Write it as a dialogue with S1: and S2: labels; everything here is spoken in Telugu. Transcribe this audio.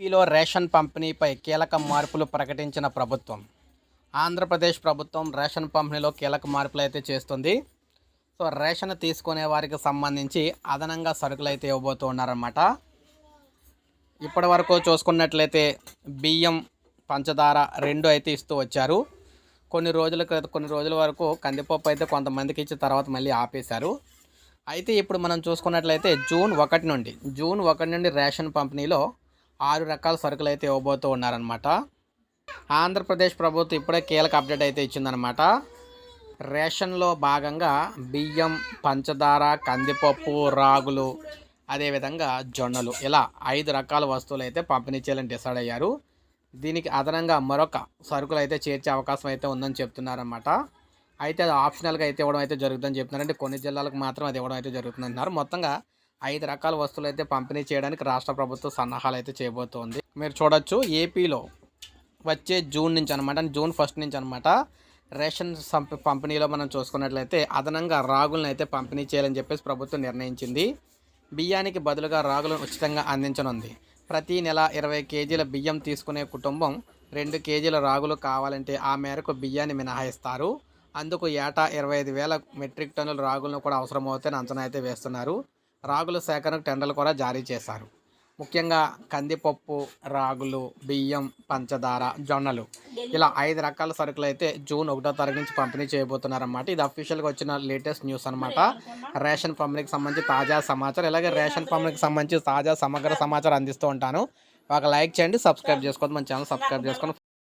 S1: ఏపీలో రేషన్ పంపిణీపై కీలక మార్పులు ప్రకటించిన ప్రభుత్వం. ఆంధ్రప్రదేశ్ ప్రభుత్వం రేషన్ పంపిణీలో కీలక మార్పులు అయితే చేస్తుంది. సో రేషన్ తీసుకునే వారికి సంబంధించి అదనంగా సరుకులు అయితే ఇవ్వబోతూ ఉన్నారన్నమాట. ఇప్పటి వరకు చూసుకున్నట్లయితే బియ్యం, పంచదార రెండు అయితే ఇస్తూ వచ్చారు. కొన్ని రోజుల వరకు కందిపప్పు అయితే కొంతమందికి ఇచ్చిన తర్వాత మళ్ళీ ఆపేశారు. అయితే ఇప్పుడు మనం చూసుకున్నట్లయితే జూన్ 1 నుండి రేషన్ పంపిణీలో 6 రకాల సరుకులు అయితే ఇవ్వబోతూ ఉన్నారనమాట. ఆంధ్రప్రదేశ్ ప్రభుత్వం ఇప్పుడే కీలక అప్డేట్ అయితే ఇచ్చిందనమాట. రేషన్లో భాగంగా బియ్యం, పంచదార, కందిపప్పు, రాగులు, అదేవిధంగా జొన్నలు, ఇలా 5 రకాల వస్తువులు అయితే పంపిణీ చేయాలని డిసైడ్ అయ్యారు. దీనికి అదనంగా మరొక సరుకులు అయితే చేర్చే అవకాశం అయితే ఉందని చెప్తున్నారన్నమాట. అయితే అది ఆప్షనల్గా అయితే ఇవ్వడం అయితే జరుగుతుందని చెప్తున్నారు. అంటే కొన్ని జిల్లాలకు మాత్రం అది ఇవ్వడం అయితే జరుగుతుంది అంటున్నారు. మొత్తంగా 5 రకాల వస్తువులు అయితే పంపిణీ చేయడానికి రాష్ట్ర ప్రభుత్వం సన్నాహాలు అయితే చేయబోతోంది. మీరు చూడొచ్చు, ఏపీలో వచ్చే జూన్ నుంచి అనమాట, జూన్ 1 నుంచి అనమాట రేషన్ పంపిణీలో మనం చూసుకున్నట్లయితే అదనంగా రాగులను అయితే పంపిణీ చేయాలని చెప్పేసి ప్రభుత్వం నిర్ణయించింది. బియ్యానికి బదులుగా రాగులను ఉచితంగా అందించనుంది. ప్రతి నెల 20 కేజీల బియ్యం తీసుకునే కుటుంబం 2 కేజీల రాగులు కావాలంటే ఆ మేరకు బియ్యాన్ని మినహాయిస్తారు. అందుకు ఏటా 25,000 మెట్రిక్ టన్నుల రాగులను కూడా అవసరమవుతాయని అంచనా అయితే వేస్తున్నారు. రాగుల సేకరణకు టెండర్లు కూడా జారీ చేశారు. ముఖ్యంగా కందిపప్పు, రాగులు, బియ్యం, పంచదార, జొన్నలు, ఇలా 5 రకాల సరుకులు అయితే జూన్ 1వ తారీఖు నుంచి పంపిణీ చేయబోతున్నారన్నమాట. ఇది అఫీషియల్గా వచ్చిన లేటెస్ట్ న్యూస్ అనమాట. రేషన్ పంపిణీకి సంబంధించి తాజా సమాచారం, ఇలాగే రేషన్ పంపిణీకి సంబంధించి తాజా సమగ్ర సమాచారం అందిస్తూ ఉంటాను. ఒక లైక్ చేయండి, సబ్స్క్రైబ్ చేసుకోండి, మన ఛానల్ సబ్స్క్రైబ్ చేసుకోండి.